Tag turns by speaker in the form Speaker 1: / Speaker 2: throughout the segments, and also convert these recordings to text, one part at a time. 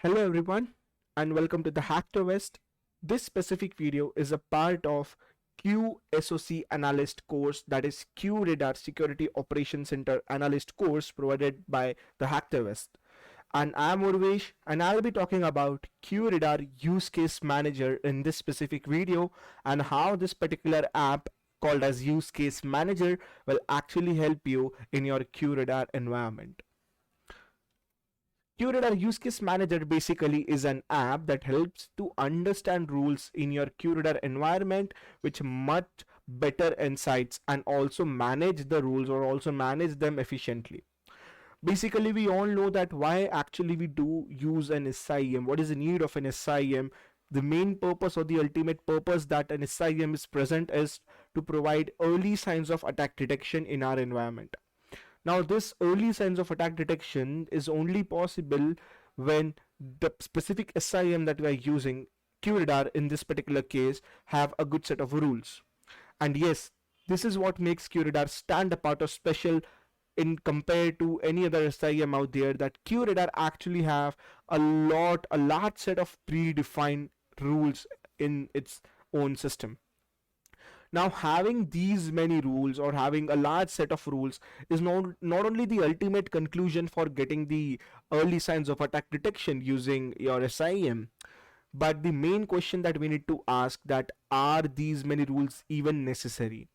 Speaker 1: Hello everyone and welcome to the Hacktivist. This specific video is a part of QSOC Analyst course, that is QRadar Security Operations Center Analyst course provided by the Hacktivist. And I'm Urvesh and I'll be talking about QRadar Use Case Manager in this specific video and how this particular app called as Use Case Manager will actually help you in your QRadar environment. QRadar Use Case Manager basically is an app that helps to understand rules in your QRadar environment, which much better insights and also manage the rules or also manage them efficiently. Basically, we all know that why actually we do use an SIEM. What is the need of an SIEM? The main purpose or the ultimate purpose that an SIEM is present is to provide early signs of attack detection in our environment. Now, this early signs of attack detection is only possible when the specific SIM that we are using, QRadar in this particular case, have a good set of rules. And yes, this is what makes QRadar stand apart or special in compared to any other SIM out there, that QRadar actually have a large set of predefined rules in its own system. Now, having these many rules or having a large set of rules is not only the ultimate conclusion for getting the early signs of attack detection using your SIM, but the main question that we need to ask, that are these many rules even necessary?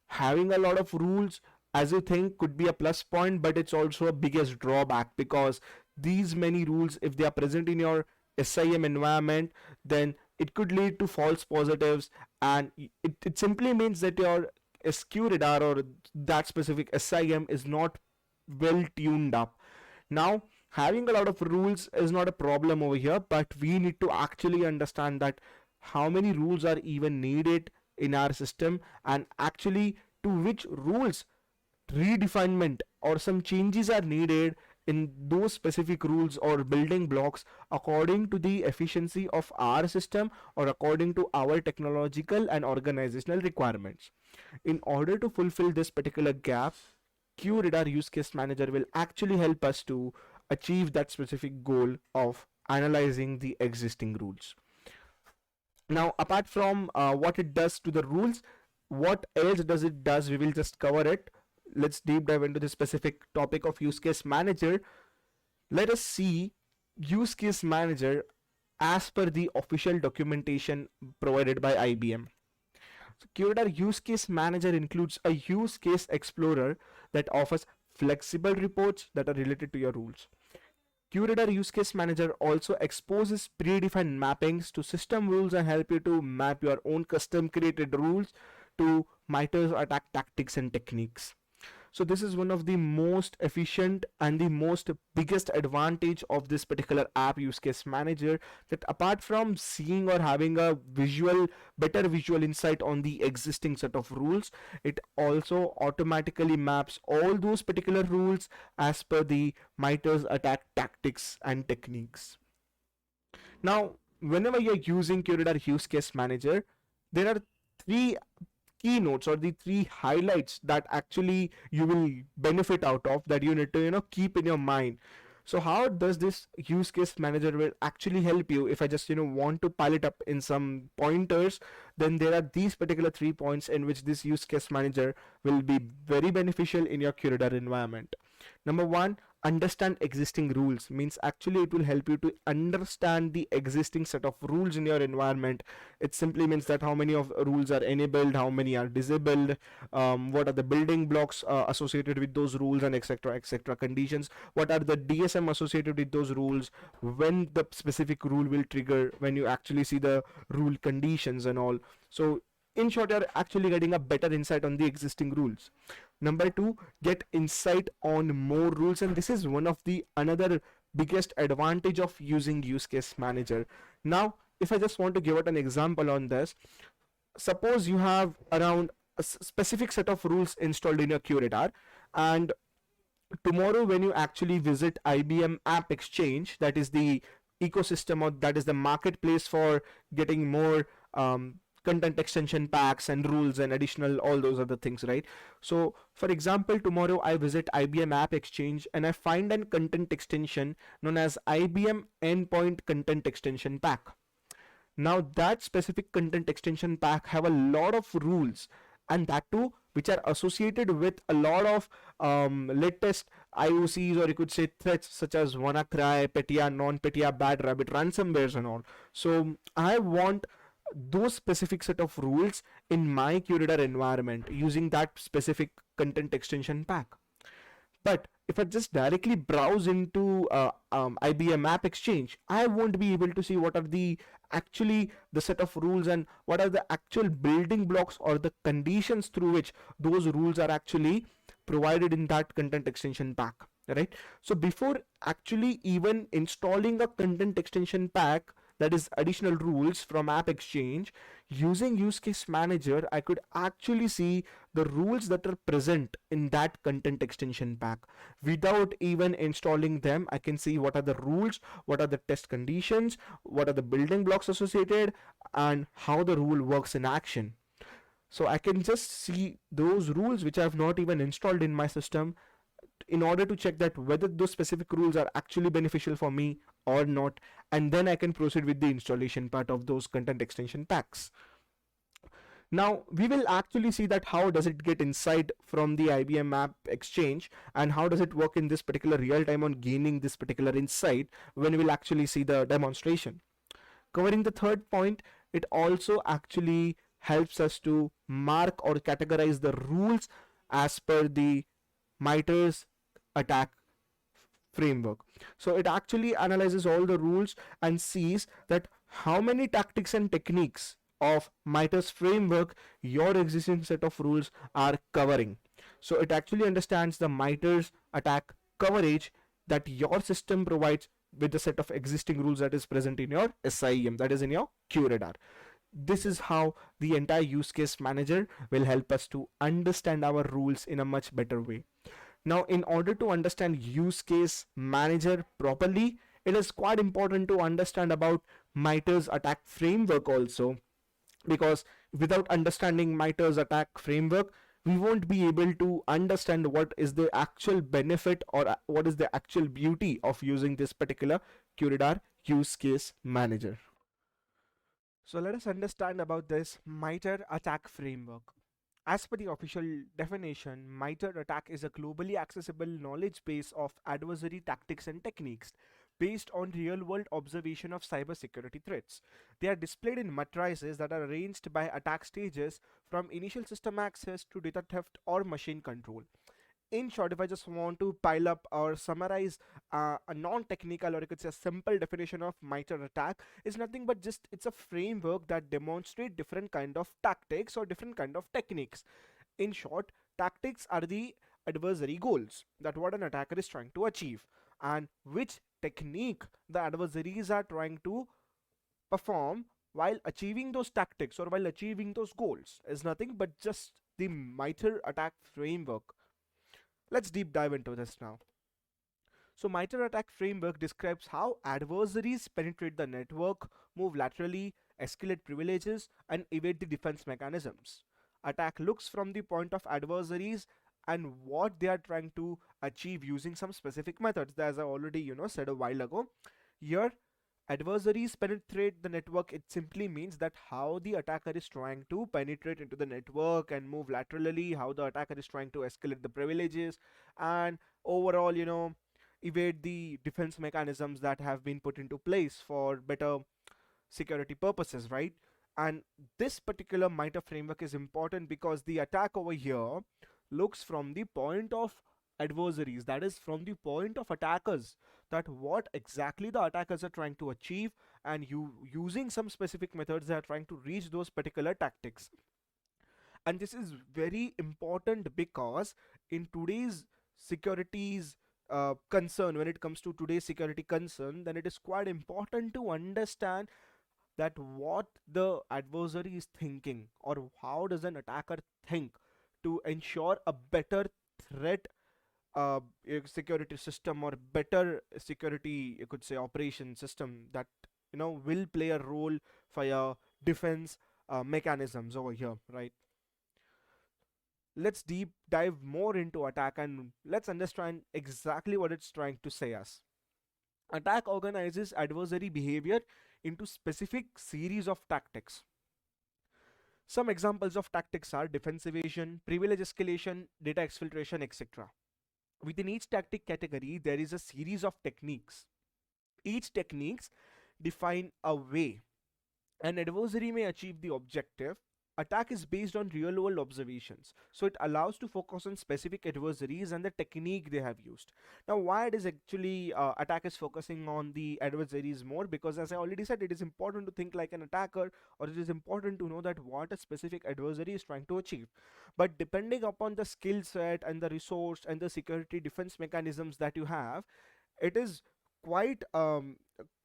Speaker 1: Having a lot of rules, as you think, could be a plus point, but it's also a biggest drawback, because these many rules, if they are present in your SIM environment, then it could lead to false positives, and it simply means that your QRadar or that specific SIM is not well tuned up. Now, having a lot of rules is not a problem over here, but we need to actually understand that how many rules are even needed in our system, and actually to which rules redefinement or some changes are needed in those specific rules or building blocks according to the efficiency of our system or according to our technological and organizational requirements. In order to fulfill this particular gap, QRadar Use Case Manager will actually help us to achieve that specific goal of analyzing the existing rules. Now, apart from what it does to the rules, what else does it does, we will just cover it. Let's deep dive into the specific topic of Use Case Manager. Let us see Use Case Manager as per the official documentation provided by IBM. So, QRadar Use Case Manager includes a use case explorer that offers flexible reports that are related to your rules. QRadar Use Case Manager also exposes predefined mappings to system rules and help you to map your own custom created rules to MITRE's attack tactics and techniques. So this is one of the most efficient and the most biggest advantage of this particular app Use Case Manager, that apart from seeing or having a better visual insight on the existing set of rules, it also automatically maps all those particular rules as per the MITRE's attack tactics and techniques. Now, whenever you're using QRadar Use Case Manager, there are three keynotes or the three highlights that actually you will benefit out of, that you need to keep in your mind. So how does this Use Case Manager will actually help you? If I just want to pile it up in some pointers, then there are these particular 3 points in which this Use Case Manager will be very beneficial in your QRadar environment. Number one, understand existing rules. Means actually it will help you to understand the existing set of rules in your environment. It simply means that how many of rules are enabled, how many are disabled, what are the building blocks associated with those rules, and etc etc conditions, what are the DSM associated with those rules, when the specific rule will trigger, when you actually see the rule conditions and all. So in short, you're actually getting a better insight on the existing rules. Number two, get insight on more rules, and this is one of the another biggest advantage of using Use Case Manager. Now, if I just want to give out an example on this, suppose you have around a specific set of rules installed in your QRadar, and tomorrow when you actually visit IBM App Exchange, that is the ecosystem or that is the marketplace for getting more content extension packs and rules and additional all those other things, right? So for example, tomorrow I visit IBM App Exchange and I find an content extension known as IBM Endpoint Content Extension Pack. Now that specific content extension pack have a lot of rules, and that too which are associated with a lot of latest IOCs, or you could say threats such as WannaCry, Petya, non-Petya, Bad Rabbit, ransomwares and all. So I want those specific set of rules in my QRadar environment using that specific content extension pack. But if I just directly browse into IBM App Exchange, I won't be able to see what are the actually the set of rules and what are the actual building blocks or the conditions through which those rules are actually provided in that content extension pack, right? So before actually even installing a content extension pack, that is additional rules from App Exchange, using use case manager I could actually see the rules that are present in that content extension pack. Without even installing them, I can see what are the rules, what are the test conditions, what are the building blocks associated, and how the rule works in action. So I can just see those rules which I have not even installed in my system in order to check that whether those specific rules are actually beneficial for me or not, and then I can proceed with the installation part of those content extension packs. Now we will actually see that how does it get insight from the IBM App Exchange and how does it work in this particular real time on gaining this particular insight when we'll actually see the demonstration. Covering the third point, it also actually helps us to mark or categorize the rules as per the MITRE's attack framework. So it actually analyzes all the rules and sees that how many tactics and techniques of MITRE's framework your existing set of rules are covering. So it actually understands the MITRE's attack coverage that your system provides with the set of existing rules that is present in your SIEM, that is in your QRadar. This is how the entire use case manager will help us to understand our rules in a much better way. Now, in order to understand use case manager properly, it is quite important to understand about MITRE's attack framework also, because without understanding MITRE's attack framework, we won't be able to understand what is the actual benefit or what is the actual beauty of using this particular QRadar use case manager. So let us understand about this MITRE attack framework. As per the official definition, MITRE attack is a globally accessible knowledge base of adversary tactics and techniques based on real-world observation of cybersecurity threats. They are displayed in matrices that are arranged by attack stages from initial system access to data theft or machine control. In short, if I just want to pile up or summarize a non-technical, or you could say a simple definition of MITRE attack, is nothing but just it's a framework that demonstrate different kind of tactics or different kind of techniques. In short, tactics are the adversary goals that what an attacker is trying to achieve, and which technique the adversaries are trying to perform while achieving those tactics or while achieving those goals is nothing but just the MITRE attack framework. Let's deep dive into this now. So MITRE attack framework describes how adversaries penetrate the network, move laterally, escalate privileges, and evade the defense mechanisms. Attack looks from the point of adversaries and what they are trying to achieve using some specific methods, as I already said a while ago. Here, adversaries penetrate the network, it simply means that how the attacker is trying to penetrate into the network and move laterally, how the attacker is trying to escalate the privileges, and overall evade the defense mechanisms that have been put into place for better security purposes, right? And this particular MITRE framework is important because the attack over here looks from the point of adversaries, that is from the point of attackers, that what exactly the attackers are trying to achieve, and using some specific methods they are trying to reach those particular tactics. And this is very important because in today's securities concern, when it comes to today's security concern, then it is quite important to understand that what the adversary is thinking or how does an attacker think to ensure a better threat security system or better security, you could say, operation system that will play a role for your defense mechanisms over here, right? Let's deep dive more into attack and let's understand exactly what it's trying to say us. Attack organizes adversary behavior into specific series of tactics. Some examples of tactics are defense evasion, privilege escalation, data exfiltration, etc. Within each tactic category, there is a series of techniques. Each techniques define a way an adversary may achieve the objective. Attack is based on real world observations, so it allows to focus on specific adversaries and the technique they have used. Now, why it is actually attack is focusing on the adversaries more? Because as I already said, it is important to think like an attacker, or it is important to know that what a specific adversary is trying to achieve. But depending upon the skill set and the resource and the security defense mechanisms that you have, it is quite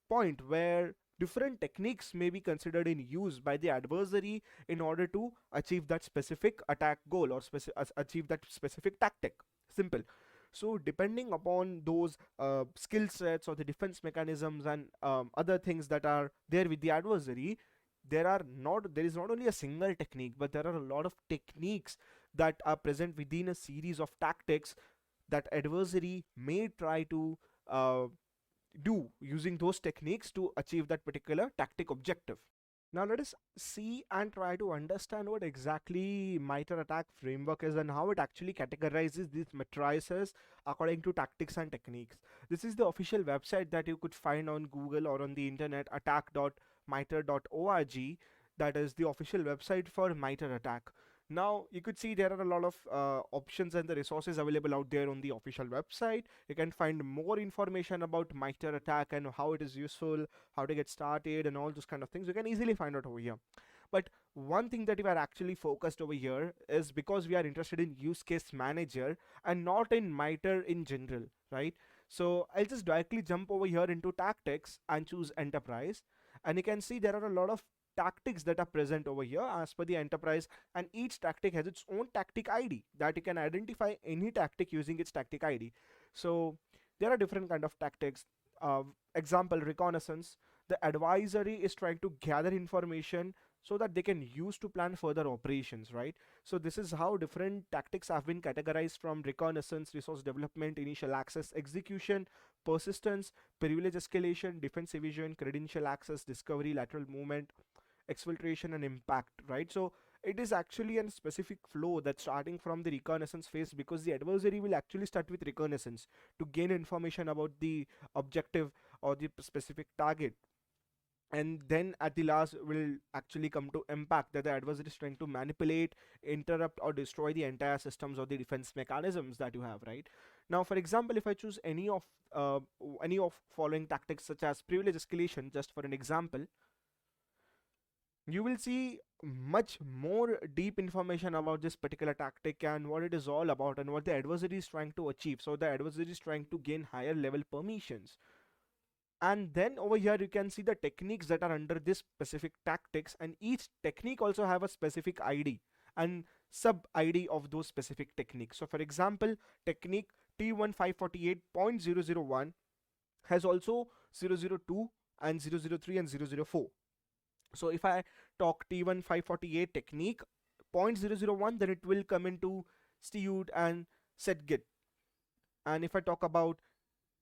Speaker 1: point where different techniques may be considered in use by the adversary in order to achieve that specific attack goal or achieve that specific tactic. Simple. So depending upon those skill sets or the defense mechanisms and other things that are there with the adversary, there is not only a single technique, but there are a lot of techniques that are present within a series of tactics that adversary may try to do using those techniques to achieve that particular tactic objective. Now let us see and try to understand what exactly MITRE ATT&CK framework is and how it actually categorizes these matrices according to tactics and techniques. This is the official website that you could find on Google or on the internet, attack.mitre.org. That is the official website for MITRE ATT&CK. Now you could see there are a lot of options and the resources available out there on the official website. You can find more information about MITRE ATT&CK and how it is useful, how to get started and all those kind of things. You can easily find out over here. But one thing that we are actually focused over here is because we are interested in use case manager and not in MITRE in general, right? So I'll just directly jump over here into tactics and choose enterprise, and you can see there are a lot of tactics that are present over here as per the enterprise, and each tactic has its own tactic ID that you can identify any tactic using its tactic ID. So there are different kind of tactics. Example, reconnaissance. The advisory is trying to gather information so that they can use to plan further operations, right? So this is how different tactics have been categorized from reconnaissance, resource development, initial access, execution, persistence, privilege escalation, defense evasion, credential access, discovery, lateral movement, exfiltration, and impact, right? So it is actually a specific flow that's starting from the reconnaissance phase, because the adversary will actually start with reconnaissance to gain information about the objective or the specific target, and then at the last will actually come to impact, that the adversary is trying to manipulate, interrupt, or destroy the entire systems or the defense mechanisms that you have, right? Now for example, if I choose any of following tactics such as privilege escalation, just for an example, you will see much more deep information about this particular tactic and what it is all about and what the adversary is trying to achieve. So the adversary is trying to gain higher level permissions, and then over here you can see the techniques that are under this specific tactics, and each technique also have a specific ID and sub ID of those specific techniques. So for example, technique T1548.001 has also 002 and 003 and 004. So if I talk T1548 technique 0.001, then it will come into stewed and setgit. And if I talk about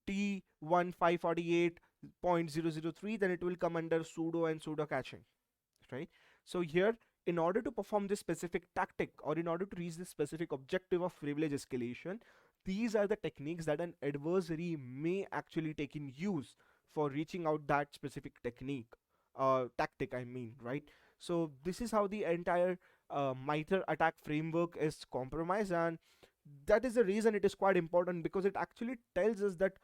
Speaker 1: T1548.003, then it will come under sudo and sudo caching, right? So here, in order to perform this specific tactic or in order to reach this specific objective of privilege escalation, these are the techniques that an adversary may actually take in use for reaching out that specific technique, tactic I mean, right? So this is how the entire MITRE ATT&CK framework is compromised, and that is the reason it is quite important, because it actually tells us that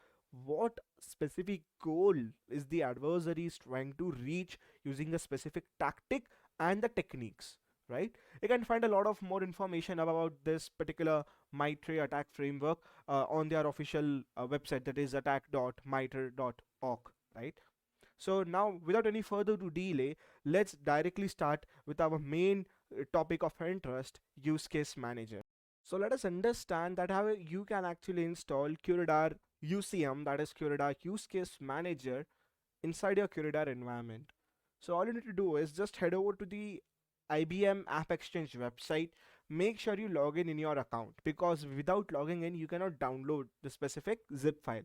Speaker 1: what specific goal is the adversary is trying to reach using a specific tactic and the techniques, right? You can find a lot of more information about this particular MITRE ATT&CK framework on their official website, that is attack.mitre.org, right? So now without any further to delay, let's directly start with our main topic of interest, use case manager. So let us understand that how you can actually install QRadar UCM, that is QRadar use case manager, inside your QRadar environment. So all you need to do is just head over to the IBM App Exchange website, make sure you log in your account, because without logging in you cannot download the specific zip file.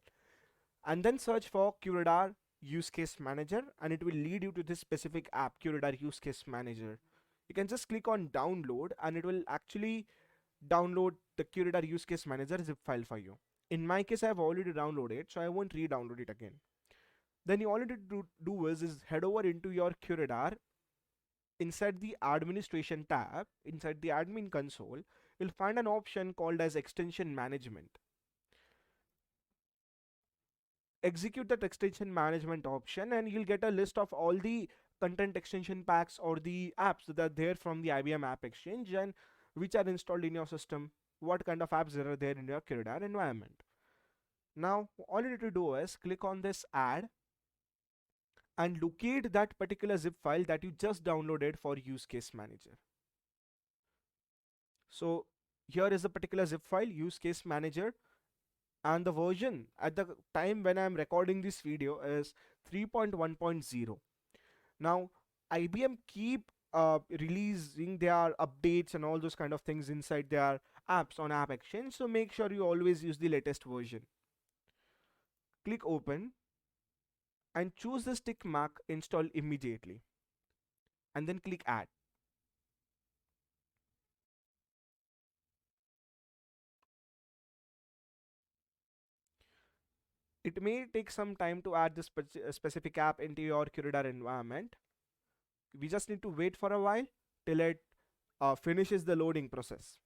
Speaker 1: And then search for QRadar use case manager, and it will lead you to this specific app, QRadar use case manager. You can just click on download and it will actually download the QRadar use case manager zip file for you. In my case, I have already downloaded it, so I won't re-download it again. Then you all need to do is head over into your QRadar. Inside the administration tab, inside the admin console, you'll find an option called as extension management. Execute that extension management option and you'll get a list of all the content extension packs or the apps that are there from the IBM App Exchange and which are installed in your system, what kind of apps there are there in your QRadar environment. Now all you need to do is click on this add and locate that particular zip file that you just downloaded for use case manager. So here is the particular zip file, use case manager, and the version at the time when I'm recording this video is 3.1.0. Now IBM keep releasing their updates and all those kind of things inside their apps on App Exchange, so make sure you always use the latest version. Click open and choose the tick mark install immediately and then click add. It may take some time to add this specific app into your QRadar environment. We just need to wait for a while till it finishes the loading process.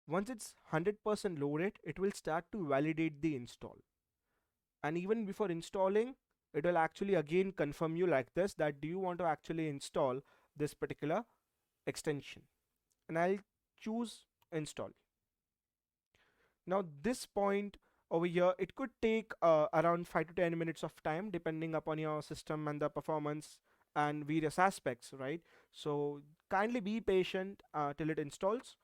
Speaker 1: Once it's 100% loaded, it will start to validate the install. And even before installing, it will actually again confirm you like this, that do you want to actually install this particular extension, and I'll choose install. Now this point over here, it could take around 5 to 10 minutes of time depending upon your system and the performance and various aspects, right? So kindly be patient till it installs,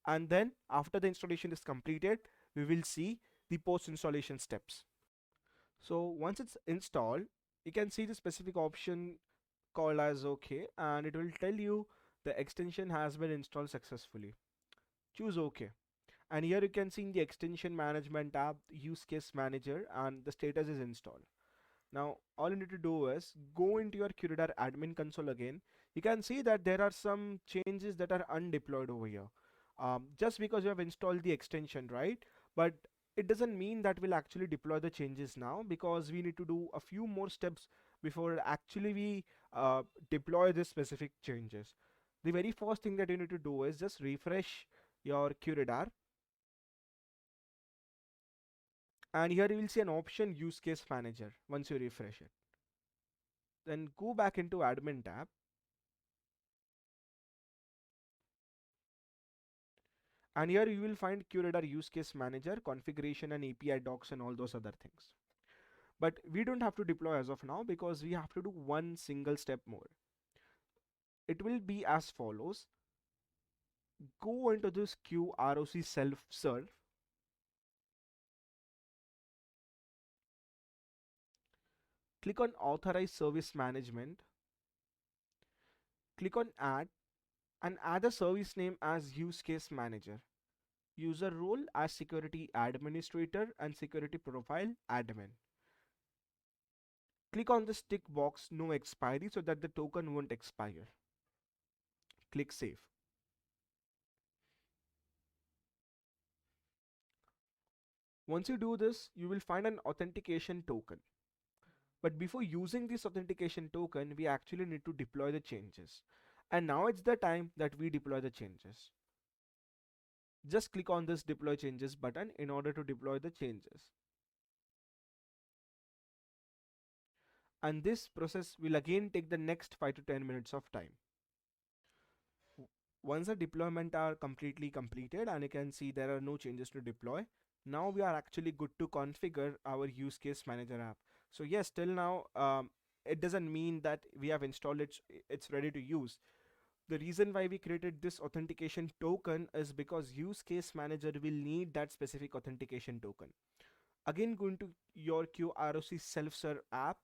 Speaker 1: and then after the installation is completed, we will see the post installation steps. So once it's installed, you can see the specific option called as OK, and it will tell you the extension has been installed successfully. Choose OK. And here you can see in the extension management tab, use case manager, and the status is installed. Now all you need to do is go into your QRadar admin console again. You can see that there are some changes that are undeployed over here. Just because you have installed the extension, right? But it doesn't mean that we'll actually deploy the changes now, because we need to do a few more steps before actually we deploy this specific changes. The very first thing that you need to do is just refresh your QRadar, and here you will see an option use case manager. Once you refresh it, then go back into admin tab, and here you will find QRadar use case manager, configuration and API docs and all those other things. But we don't have to deploy as of now, because we have to do one single step more. It will be as follows. Go into this QROC self-serve, click on authorize service management, click on add, and add a service name as use case manager, user role as security administrator, and security profile admin. Click on this tick box no expiry so that the token won't expire. Click save. Once you do this, you will find an authentication token. But before using this authentication token, we actually need to deploy the changes. And now it's the time that we deploy the changes. Just click on this deploy changes button in order to deploy the changes. And this process will again take the next 5 to 10 minutes of time. Once the deployment are completely completed and you can see there are no changes to deploy, now we are actually good to configure our use case manager app. So yes, till now it doesn't mean that we have installed it, it's ready to use. The reason why we created this authentication token is because use case manager will need that specific authentication token. Again, going to your QROC self-serve app,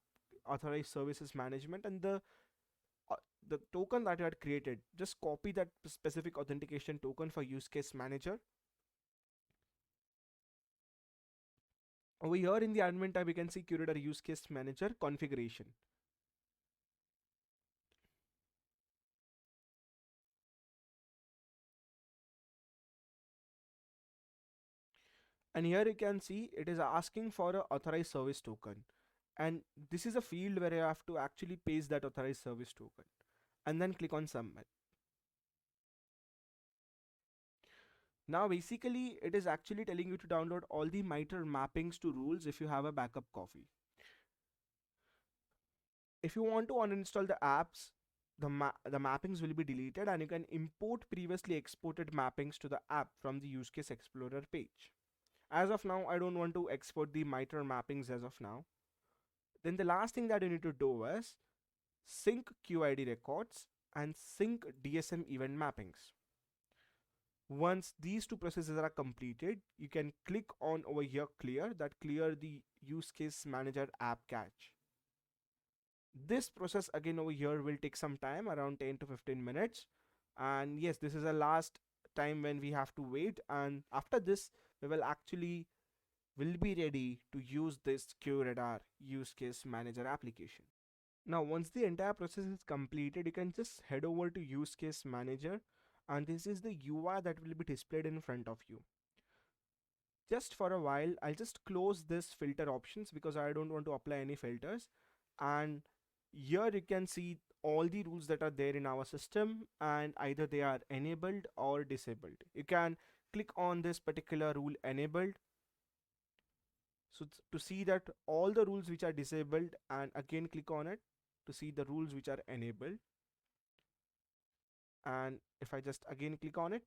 Speaker 1: authorized services management, and uh, the token that you had created, just copy that specific authentication token for use case manager. Over here in the admin tab, you can see curator use case manager configuration. And here you can see it is asking for a authorized service token. And this is a field where you have to actually paste that authorized service token and then click on submit. Now basically it is actually telling you to download all the MITRE mappings to rules if you have a backup copy. If you want to uninstall the apps, the mappings will be deleted and you can import previously exported mappings to the app from the use case explorer page. As of now, I don't want to export the MITRE mappings as of now. Then the last thing that you need to do is sync QID records and sync DSM event mappings. Once these two processes are completed, you can click on over here clear the use case manager app cache. This process again over here will take some time, around 10 to 15 minutes. And yes, this is the last time when we have to wait, and after this we will be ready to use this QRadar use case manager application. Now once the entire process is completed, you can just head over to use case manager, and this is the UI that will be displayed in front of you. Just for a while, I'll just close this filter options because I don't want to apply any filters. And here you can see all the rules that are there in our system, and either they are enabled or disabled. You can click on this particular rule enabled, so to see that all the rules which are disabled, and again click on it to see the rules which are enabled. And if I just again click on it,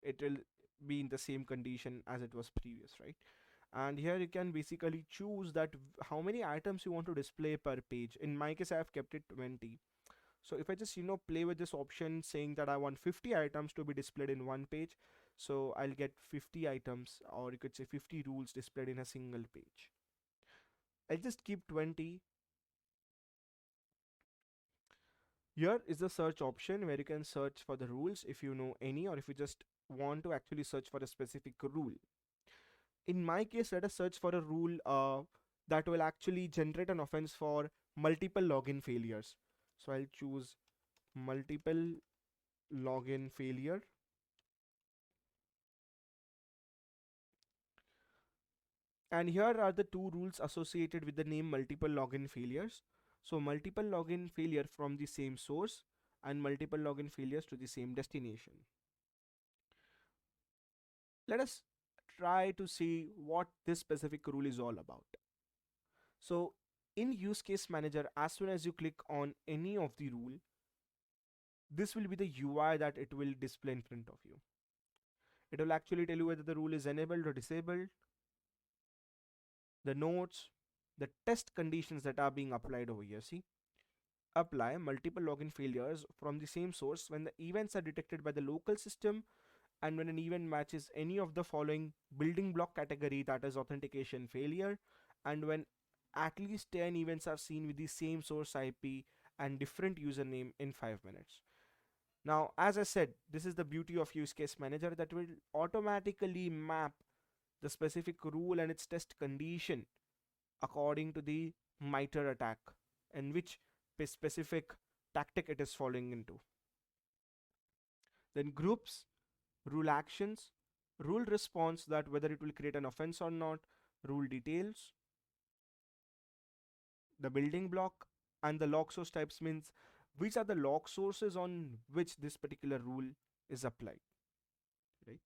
Speaker 1: it will be in the same condition as it was previous, right? And here you can basically choose that how many items you want to display per page. In my case, I have kept it 20. So if I just play with this option saying that I want 50 items to be displayed in one page, so I'll get 50 items, or you could say 50 rules displayed in a single page. I'll just keep 20. Here is the search option where you can search for the rules if you know any, or if you just want to actually search for a specific rule. In my case, let us search for a rule that will actually generate an offense for multiple login failures. So I'll choose multiple login failure. And here are the two rules associated with the name multiple login failures. So multiple login failure from the same source and multiple login failures to the same destination. Let us try to see what this specific rule is all about. So in use case manager, as soon as you click on any of the rule, this will be the UI that it will display in front of you. It will actually tell you whether the rule is enabled or disabled, the notes, the test conditions that are being applied over here. See, apply multiple login failures from the same source when the events are detected by the local system, and when an event matches any of the following building block category, that is authentication failure, and when at least 10 events are seen with the same source IP and different username in 5 minutes. Now, as I said, this is the beauty of use case manager, that will automatically map the specific rule and its test condition according to the MITRE attack and which specific tactic it is falling into. Then groups, rule actions, rule response, that whether it will create an offense or not, rule details, the building block, and the log source types means which are the log sources on which this particular rule is applied, right?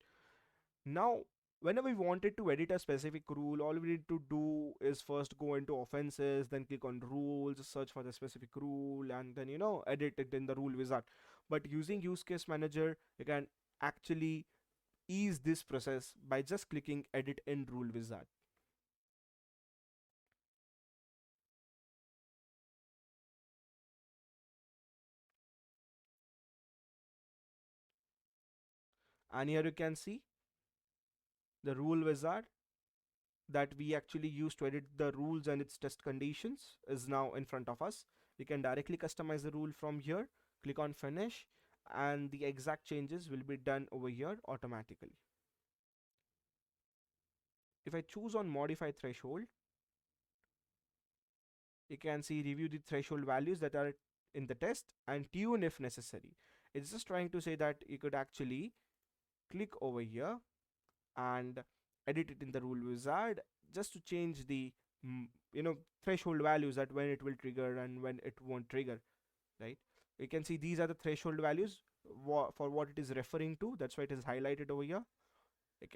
Speaker 1: Now, whenever we wanted to edit a specific rule, all we need to do is first go into offenses, then click on rules, search for the specific rule, and then edit it in the rule wizard. But using use case manager, you can actually ease this process by just clicking edit in rule wizard. And here you can see the rule wizard that we actually use to edit the rules and its test conditions is now in front of us. We can directly customize the rule from here, click on finish, and the exact changes will be done over here automatically. If I choose on modify threshold, you can see review the threshold values that are in the test and tune if necessary. It's just trying to say that you could actually click over here and edit it in the rule wizard just to change the threshold values, that when it will trigger and when it won't trigger, right? You can see these are the threshold values for what it is referring to. That's why it is highlighted over here.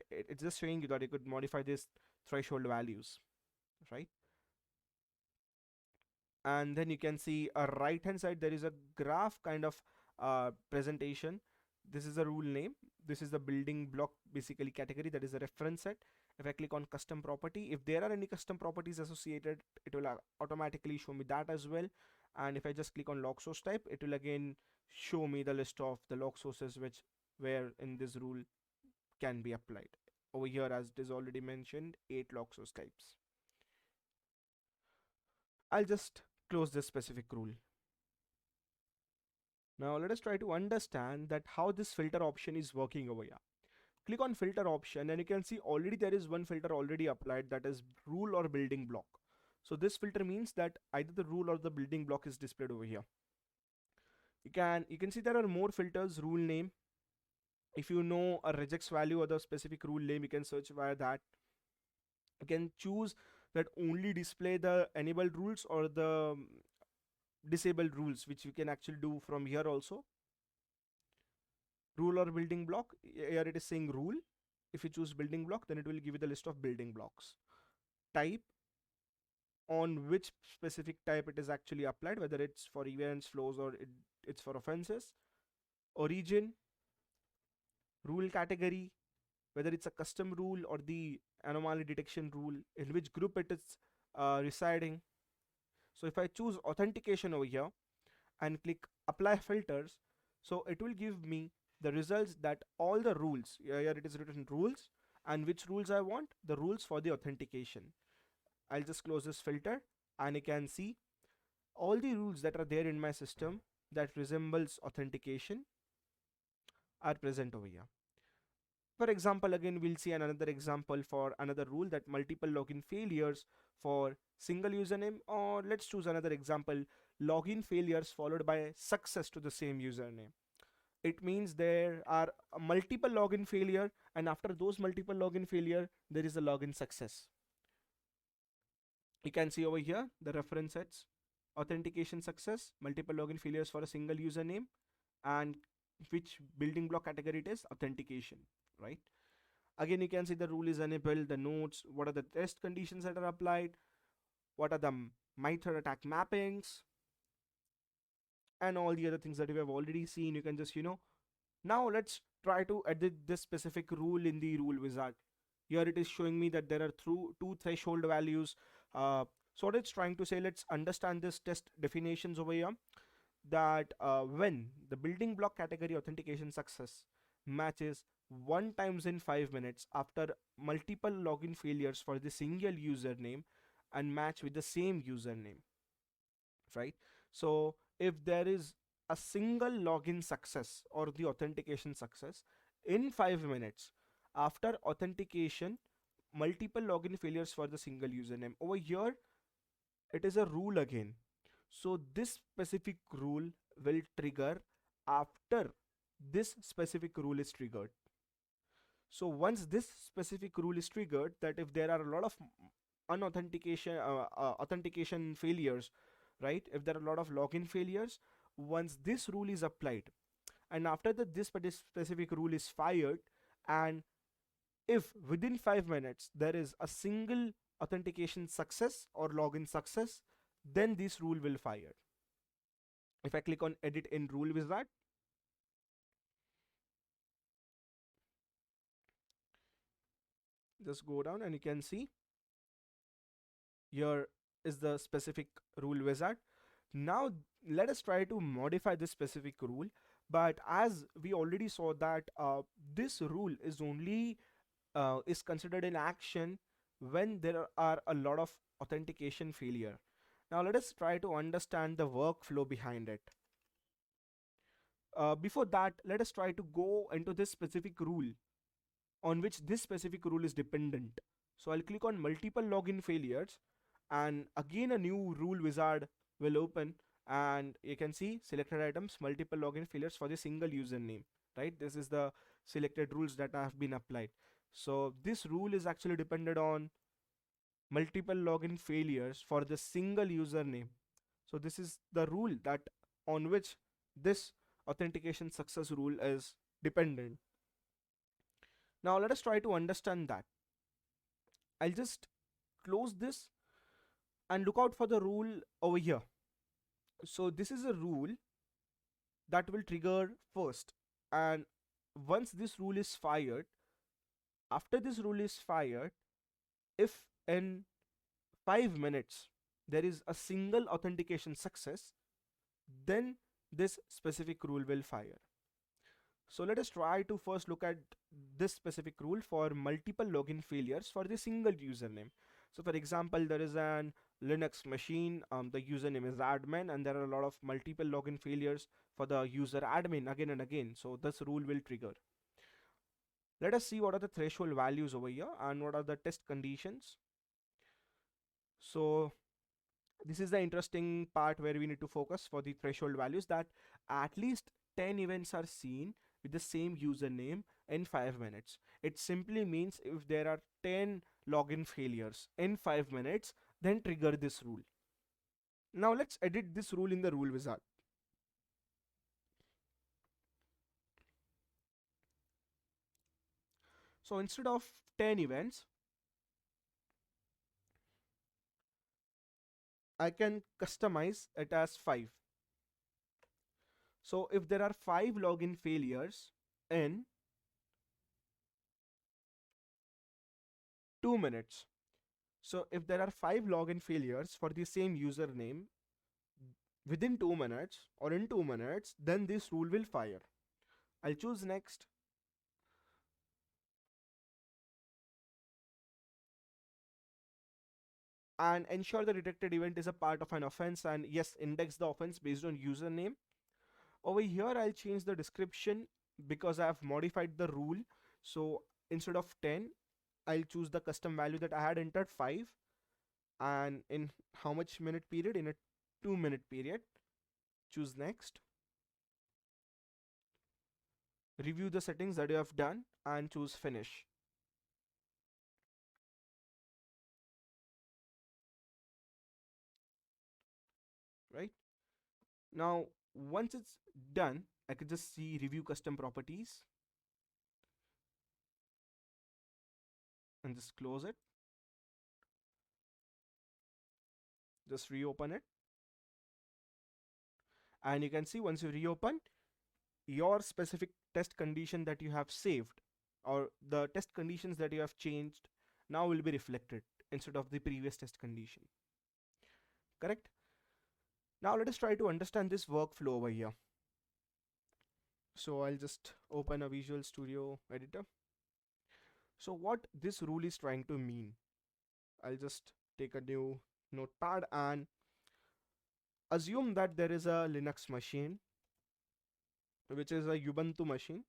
Speaker 1: It's just showing you that you could modify these threshold values, right? And then you can see a right hand side there is a graph kind of presentation. This is a rule name, this is the building block basically category, that is a reference set. If I click on custom property, if there are any custom properties associated, it will automatically show me that as well. And if I just click on log source type, it will again show me the list of the log sources which where in this rule can be applied. Over here, as it is already mentioned, 8 log source types. I'll just close this specific rule. Now let us try to understand that how this filter option is working over here. Click on filter option and you can see already there is one filter already applied, that is rule or building block. So this filter means that either the rule or the building block is displayed over here. You can see there are more filters, rule name. If you know a regex value or the specific rule name, you can search via that. You can choose that only display the enabled rules or the disabled rules, which you can actually do from here also. Rule or building block, here it is saying rule. If you choose building block, then it will give you the list of building blocks. Type, on which specific type it is actually applied, whether it's for events, flows, or it's for offenses. Origin, rule category, whether it's a custom rule or the anomaly detection rule, in which group it is residing. So if I choose authentication over here and click apply filters, so it will give me the results that all the rules, here it is written rules, and which rules I want, the rules for the authentication. I'll just close this filter and you can see all the rules that are there in my system that resembles authentication are present over here. For example, again we'll see another example for another rule, that multiple login failures for single username, or let's choose another example, login failures followed by success to the same username. It means there are multiple login failure, and after those multiple login failure there is a login success. You can see over here the reference sets, authentication success, multiple login failures for a single username, and which building block category it is, authentication, right? Again, you can see the rule is enabled, the notes, what are the test conditions that are applied, what are the method attack mappings, and all the other things that we have already seen. You can just, now let's try to edit this specific rule in the rule wizard. Here it is showing me that there are two threshold values. So what it's trying to say, let's understand this test definitions over here, that when the building block category authentication success matches 1 times in 5 minutes after multiple login failures for the single username and match with the same username, right? So if there is a single login success or the authentication success in 5 minutes after authentication, multiple login failures for the single username, over here it is a rule again. So this specific rule will trigger after this specific rule is triggered. So once this specific rule is triggered, that if there are a lot of authentication failures, right? If there are a lot of login failures, once this rule is applied, and after that this specific rule is fired, and if within 5 minutes there is a single authentication success or login success, then this rule will fire. If I click on edit in rule wizard, just go down and you can see here is the specific rule wizard. Now let us try to modify this specific rule But as we already saw that this rule is only is considered in action when there are a lot of authentication failure. Now let us try to understand the workflow behind it. Before that, let us try to go into this specific rule on which this specific rule is dependent. So I'll click on multiple login failures, and again a new rule wizard will open, and you can see selected items, multiple login failures for the single username, right? This is the selected rules that have been applied. So this rule is actually dependent on multiple login failures for the single username. So this is the rule that on which this authentication success rule is dependent. Now let us try to understand that. I'll just close this and look out for the rule over here. So this is a rule that will trigger first, and once this rule is fired, after this rule is fired, if in 5 minutes there is a single authentication success, then this specific rule will fire. So let us try to first look at this specific rule for multiple login failures for the single username. So for example, there is an Linux machine, the username is admin, and there are a lot of multiple login failures for the user admin again and again. So this rule will trigger. Let us see what are the threshold values over here and what are the test conditions. So this is the interesting part where we need to focus for the threshold values, that at least 10 events are seen with the same username in 5 minutes. It simply means if there are 10 login failures in 5 minutes, then trigger this rule. Now let's edit this rule in the rule wizard. So instead of 10 events, I can customize it as 5. So if there are 5 login failures in 2 minutes, so if there are 5 login failures for the same username within 2 minutes or in 2 minutes, then this rule will fire. I'll choose next. And ensure the detected event is a part of an offense, and yes, index the offense based on username. Over here, I'll change the description because I have modified the rule. So instead of 10, I'll choose the custom value that I had entered 5. And in how much minute period? In a 2-minute period. Choose next. Review the settings that you have done and choose finish. Right? Now, once it's done, I can just see review custom properties and just close it. Just reopen it. And you can see once you reopen, your specific test condition that you have saved or the test conditions that you have changed now will be reflected instead of the previous test condition. Correct? Now let us try to understand this workflow over here. So I'll just open a Visual Studio editor. So what this rule is trying to mean, I'll just take a new notepad and assume that there is a Linux machine, which is a Ubuntu machine,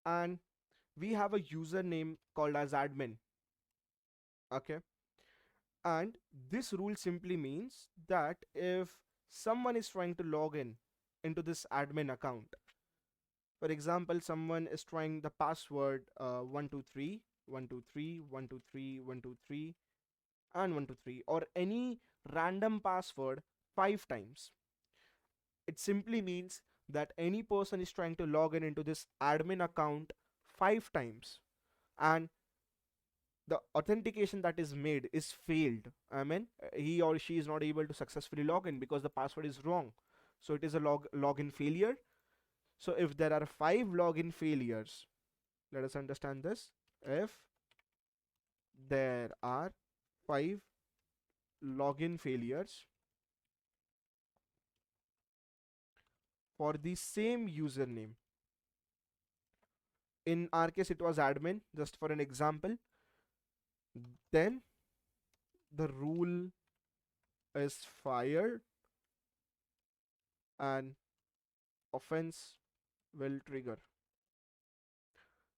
Speaker 1: and we have a username called as admin. Okay, and this rule simply means that if someone is trying to log in into this admin account, for example, someone is trying the password 123 123 123 123 and 123 or any random password 5 times, it simply means that any person is trying to log in into this admin account 5 times and the authentication that is made is failed. I mean, he or she is not able to successfully log in because the password is wrong. So it is a login failure. So if there are 5 login failures, let us understand this. If there are 5 login failures for the same username. In our case, it was admin, just for an example. Then the rule is fired and offense will trigger.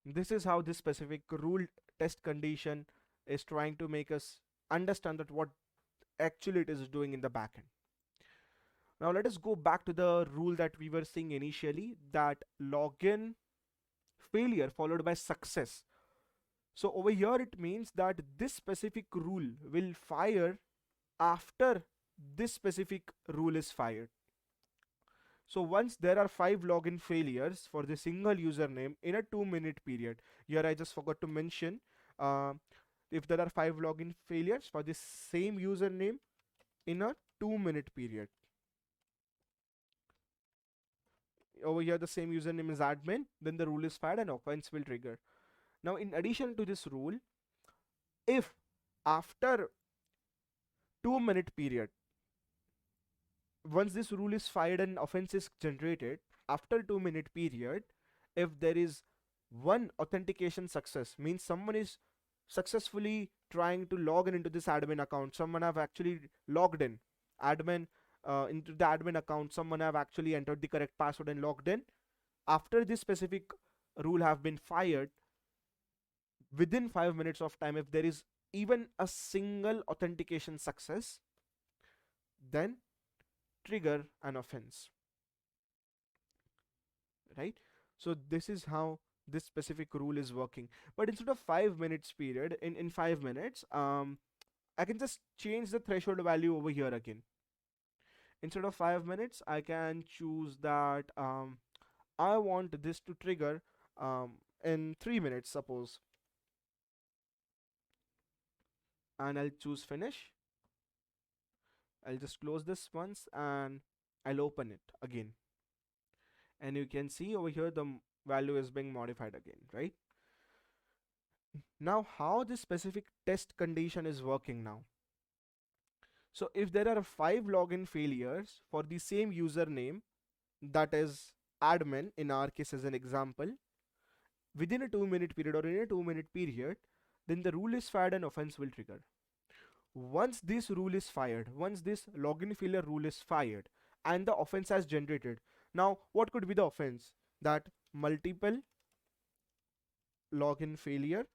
Speaker 1: This is how this specific rule test condition is trying to make us understand that what actually it is doing in the backend. Now let us go back to the rule that we were seeing initially, that login failure followed by success. So over here it means that this specific rule will fire after this specific rule is fired. So once there are 5 login failures for the single username in a 2-minute period, here I just forgot to mention, if there are 5 login failures for the same username in a 2-minute period. Over here the same username is admin, then the rule is fired and offense will trigger. Now in addition to this rule, if after 2-minute period, once this rule is fired and offense is generated, after 2-minute period, if there is one authentication success, means someone is successfully trying to log in into this admin account, someone have actually logged in, admin into the admin account, someone have actually entered the correct password and logged in. After this specific rule have been fired, within 5 minutes of time, if there is even a single authentication success, then trigger an offense, right? So this is how this specific rule is working. But instead of 5 minutes period, in 5 minutes, I can just change the threshold value over here again. Instead of 5 minutes, I can choose that I want this to trigger in 3 minutes, suppose. And I'll choose finish. I'll just close this once and I'll open it again. And you can see over here the value is being modified again, right? Now how this specific test condition is working now. So if there are 5 login failures for the same username, that is admin in our case as an example, within a 2-minute period or in a 2-minute period, then the rule is fired and offense will trigger. Once this rule is fired, once this login failure rule is fired and the offense has generated, now what could be the offense? That multiple login failure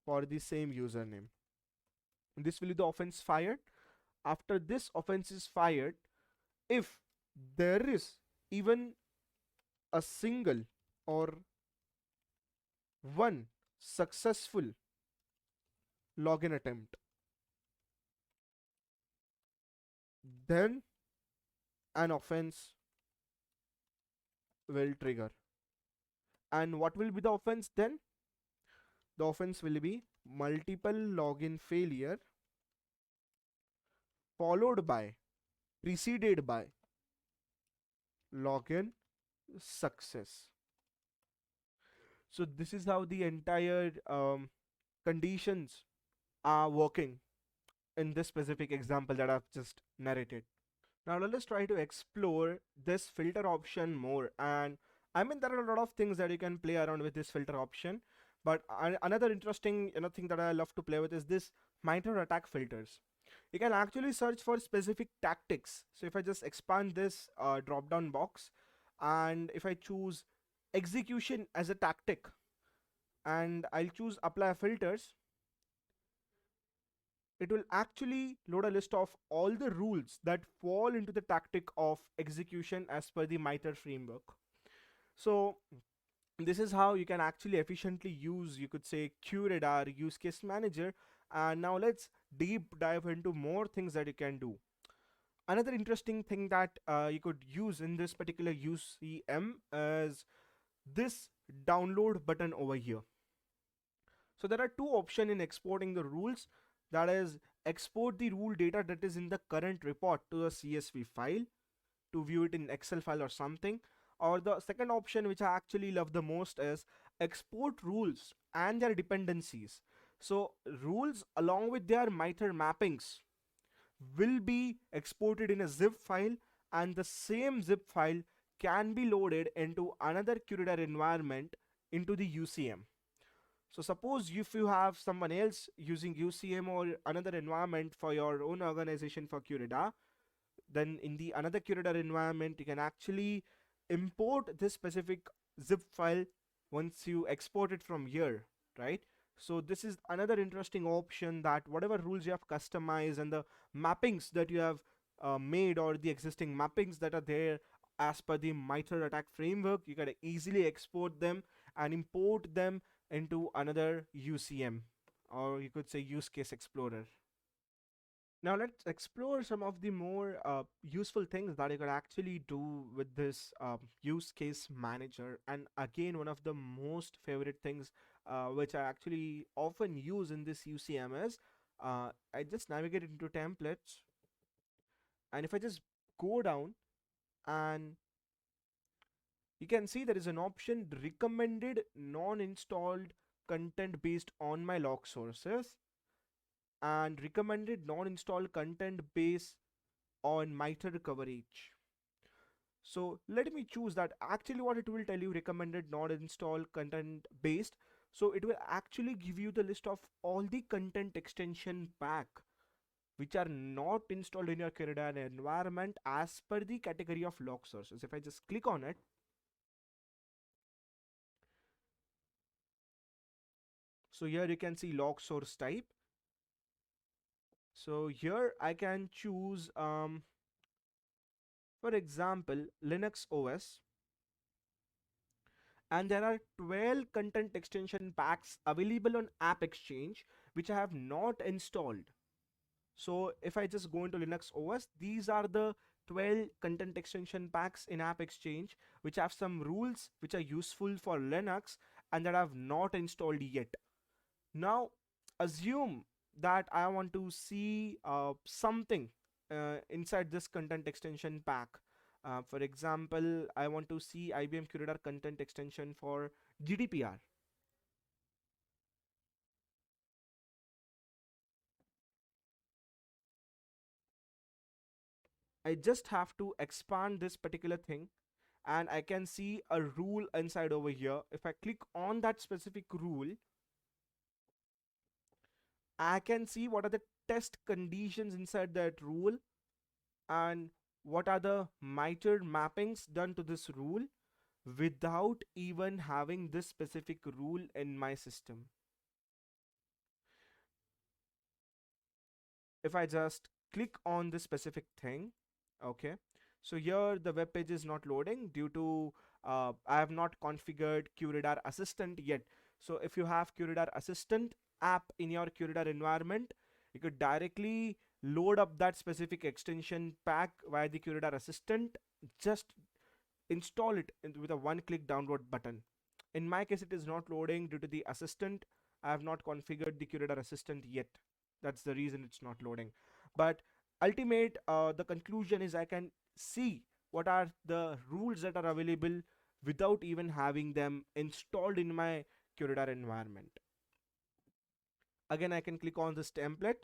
Speaker 1: for the same username. This will be the offense fired. After this offense is fired, if there is even a single or one successful login attempt, then an offense will trigger. And what will be the offense then? The offense will be multiple login failure followed by, preceded by login success. So this is how the entire conditions are working in this specific example that I've just narrated. Now let us try to explore this filter option more. And I mean, there are a lot of things that you can play around with this filter option, but another interesting thing that I love to play with is this MITRE ATT&CK filters. You can actually search for specific tactics. So if I just expand this drop down box and if I choose execution as a tactic and I'll choose apply filters, it will actually load a list of all the rules that fall into the tactic of execution as per the MITRE framework. So this is how you can actually efficiently use, you could say, QRadar use case manager. And now let's deep dive into more things that you can do. Another interesting thing that you could use in this particular UCM is this download button over here. So there are two options in exporting the rules. That is, export the rule data that is in the current report to a CSV file to view it in Excel file or something. Or the second option, which I actually love the most, is export rules and their dependencies. So rules along with their MITRE mappings will be exported in a zip file and the same zip file can be loaded into another QRadar environment into the UCM. So suppose if you have someone else using UCM or another environment for your own organization for QRadar, then in the another QRadar environment you can actually import this specific zip file once you export it from here, right? So this is another interesting option, that whatever rules you have customized and the mappings that you have made, or the existing mappings that are there as per the MITRE ATT&CK framework, you can easily export them and import them into another UCM, or you could say use case explorer. Now let's explore some of the more useful things that you could actually do with this use case manager. And again, one of the most favorite things which I actually often use in this UCM is I just navigate into templates, and if I just go down, and you can see there is an option recommended non-installed content based on my log sources, and recommended non-installed content based on MITRE coverage. So let me choose that. Actually what it will tell you, recommended not install content based. So it will actually give you the list of all the content extension pack which are not installed in your QRadar environment as per the category of log sources. If I just click on it, so here you can see log source type. So here I can choose for example Linux OS, and there are 12 content extension packs available on App Exchange which I have not installed. So if I just go into Linux OS, these are the 12 content extension packs in App Exchange which have some rules which are useful for Linux and that I have not installed yet. Now assume that I want to see something inside this content extension pack. For example, I want to see IBM QRadar content extension for GDPR. I just have to expand this particular thing, and I can see a rule inside over here. If I click on that specific rule, I can see what are the test conditions inside that rule and what are the MITRE mappings done to this rule without even having this specific rule in my system. If I just click on this specific thing, okay, so here the web page is not loading due to I have not configured QRadar Assistant yet. So if you have QRadar Assistant app in your QRadar environment, you could directly load up that specific extension pack via the QRadar Assistant. Just install it with a one-click download button. In my case, it is not loading due to the assistant. I have not configured the QRadar Assistant yet. That's the reason it's not loading. But the conclusion is I can see what are the rules that are available without even having them installed in my QRadar environment. Again, I can click on this template,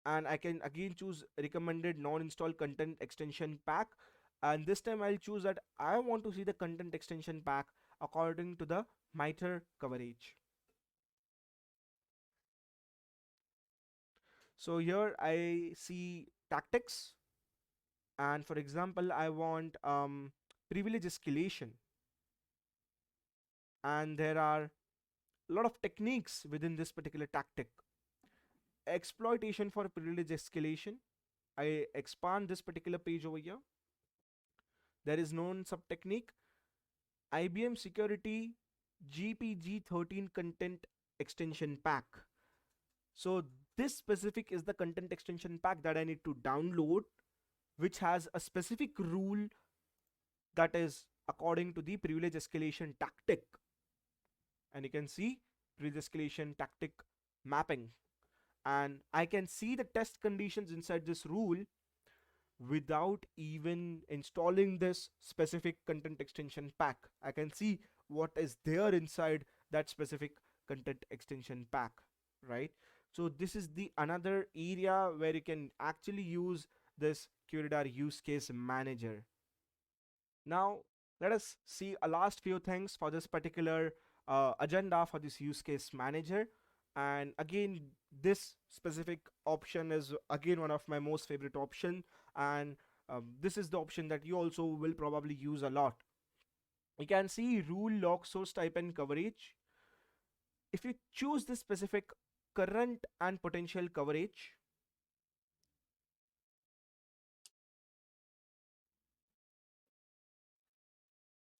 Speaker 1: and I can again choose recommended non-install content extension pack, and this time I'll choose that I want to see the content extension pack according to the MITRE coverage. So here I see tactics, and for example I want privilege escalation, and there are a lot of techniques within this particular tactic. Exploitation for privilege escalation, I expand this particular page over here. There is known sub technique IBM security GPG13 content extension pack. So this specific is the content extension pack that I need to download, which has a specific rule that is according to the privilege escalation tactic. And you can see privilege escalation tactic mapping, and I can see the test conditions inside this rule without even installing this specific content extension pack. I can see what is there inside that specific content extension pack, right? So this is the another area where you can actually use this QRadar use case manager. Now let us see a last few things for this particular agenda for this use case manager. And again, this specific option is again one of my most favorite option, and this is the option that you also will probably use a lot. You can see rule, log, source type and coverage. If you choose this specific current and potential coverage,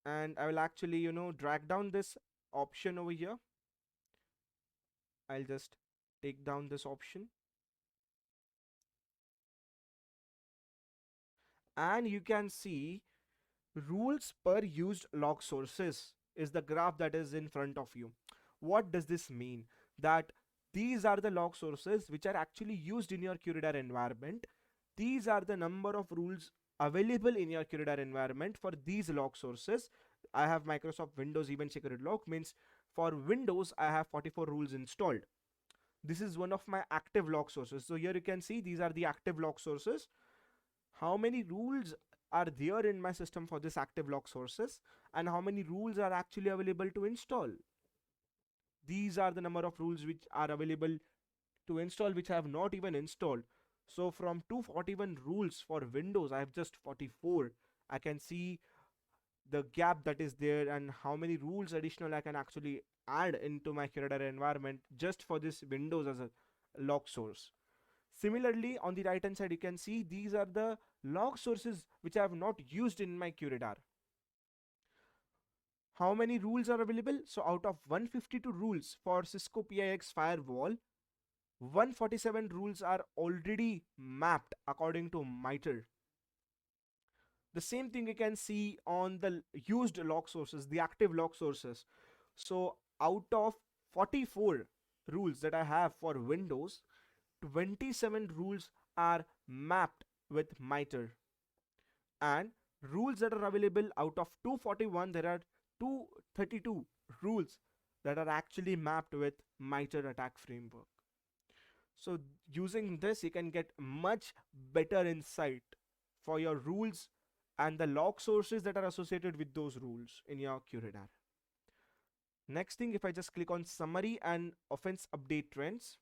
Speaker 1: and I will actually drag down this option over here. I'll just take down this option, and you can see rules per used log sources is the graph that is in front of you. What does this mean? That these are the log sources which are actually used in your QRadar environment. These are the number of rules available in your QRadar environment for these log sources. I have Microsoft Windows Event Security Log, means for Windows I have 44 rules installed. This is one of my active log sources. So here you can see these are the active log sources. How many rules are there in my system for this active log sources, and how many rules are actually available to install. These are the number of rules which are available to install, which I have not even installed. So from 241 rules for Windows, I have just 44. I can see the gap that is there and how many rules additional I can actually add into my QRadar environment just for this Windows as a log source. Similarly, on the right hand side, you can see these are the log sources which I have not used in my QRadar. How many rules are available? So out of 152 rules for Cisco PIX firewall, 147 rules are already mapped according to MITRE. The same thing you can see on the used log sources, the active log sources. So out of 44 rules that I have for Windows, 27 rules are mapped with MITRE, and rules that are available out of 241, there are 232 rules that are actually mapped with MITRE attack framework. So using this, you can get much better insight for your rules and the log sources that are associated with those rules in your QRadar. Next thing, if I just click on summary and offense update trends,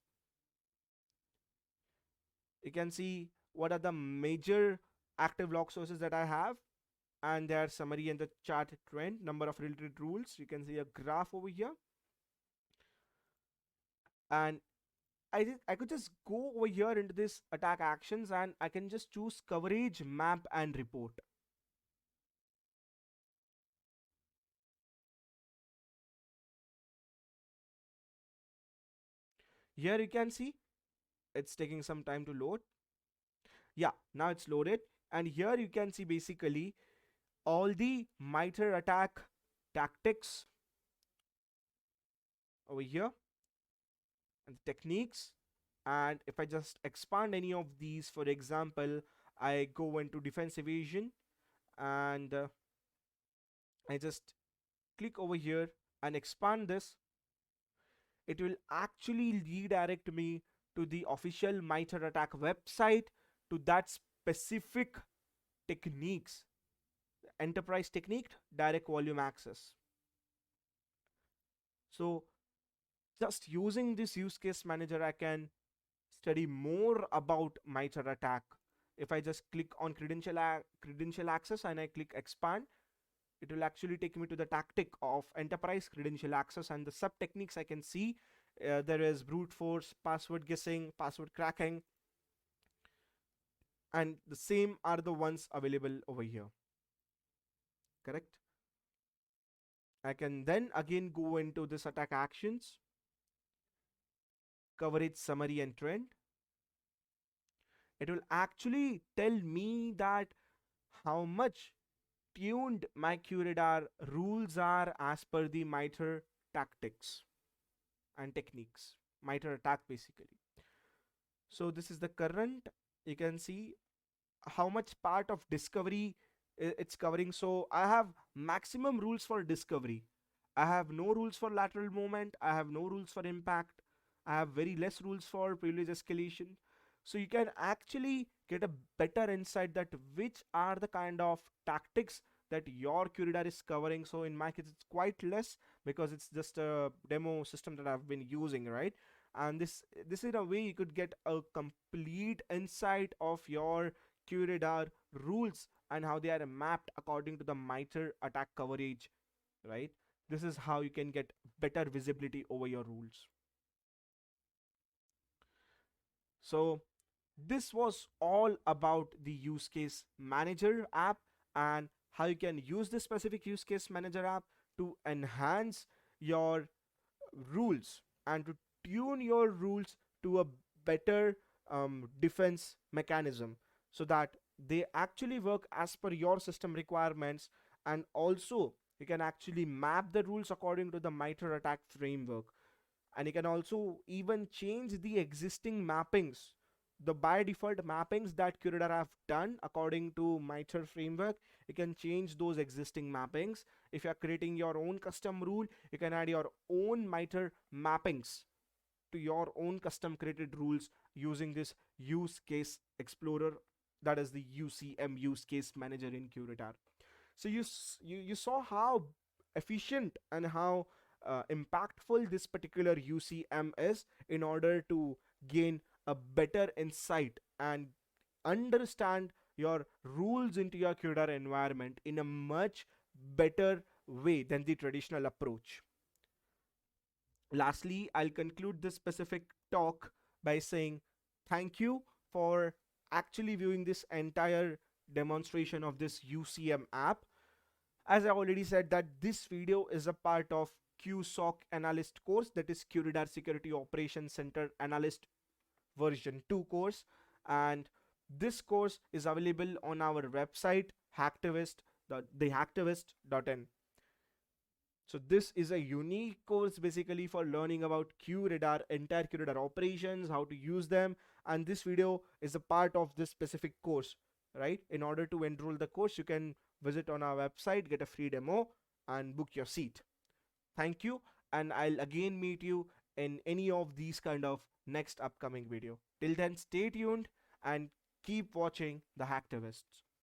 Speaker 1: you can see what are the major active log sources that I have and their summary and the chart trend, number of related rules. You can see a graph over here, and I could just go over here into this attack actions and I can just choose coverage, map and report. Here you can see it's taking some time to load. Yeah, now it's loaded, and here you can see basically all the MITRE attack tactics over here and the techniques. And if I just expand any of these, for example, I go into defense evasion and I just click over here and expand this, it will actually redirect me to the official MITRE attack website, to that specific techniques, enterprise technique, direct volume access. So just using this use case manager, I can study more about MITRE attack. If I just click on credential access and I click expand, it will actually take me to the tactic of enterprise credential access, and the sub techniques I can see. There is brute force, password guessing, password cracking, and the same are the ones available over here. Correct? I can then again go into this attack actions, coverage, summary and trend. It will actually tell me that how much tuned my QRadar rules are as per the MITRE tactics and techniques, MITRE attack basically. So this is the current. You can see how much part of discovery it's covering. So I have maximum rules for discovery. I have no rules for lateral movement. I have no rules for impact. I have very less rules for privilege escalation. So you can actually get a better insight that which are the kind of tactics that your QRadar is covering. So in my case, it's quite less because it's just a demo system that I've been using, right? And this in a way you could get a complete insight of your QRadar rules and how they are mapped according to the MITRE attack coverage, right? This is how you can get better visibility over your rules. So this was all about the use case manager app and how you can use this specific use case manager app to enhance your rules and to tune your rules to a better defense mechanism so that they actually work as per your system requirements, and also you can actually map the rules according to the MITRE attack framework. And you can also even change the existing mappings, the by default mappings that QRadar have done according to MITRE framework. You can change those existing mappings. If you are creating your own custom rule, you can add your own MITRE mappings to your own custom created rules using this use case explorer, that is the UCM use case manager in QRadar. So you saw how efficient and how impactful this particular UCM is in order to gain a better insight and understand your rules into your QRadar environment in a much better way than the traditional approach. Lastly, I'll conclude this specific talk by saying thank you for actually viewing this entire demonstration of this UCM app. As I already said, that this video is a part of QSOC analyst course, that is QRadar Security Operations Center Analyst version 2 course, and this course is available on our website thehacktivist.in. So this is a unique course basically for learning about QRadar, entire QRadar operations, how to use them, and this video is a part of this specific course, right? In order to enroll the course, you can visit on our website, get a free demo, and book your seat. Thank you, and I'll again meet you in any of these kind of next upcoming video. Till then, stay tuned and keep watching the Hacktivists.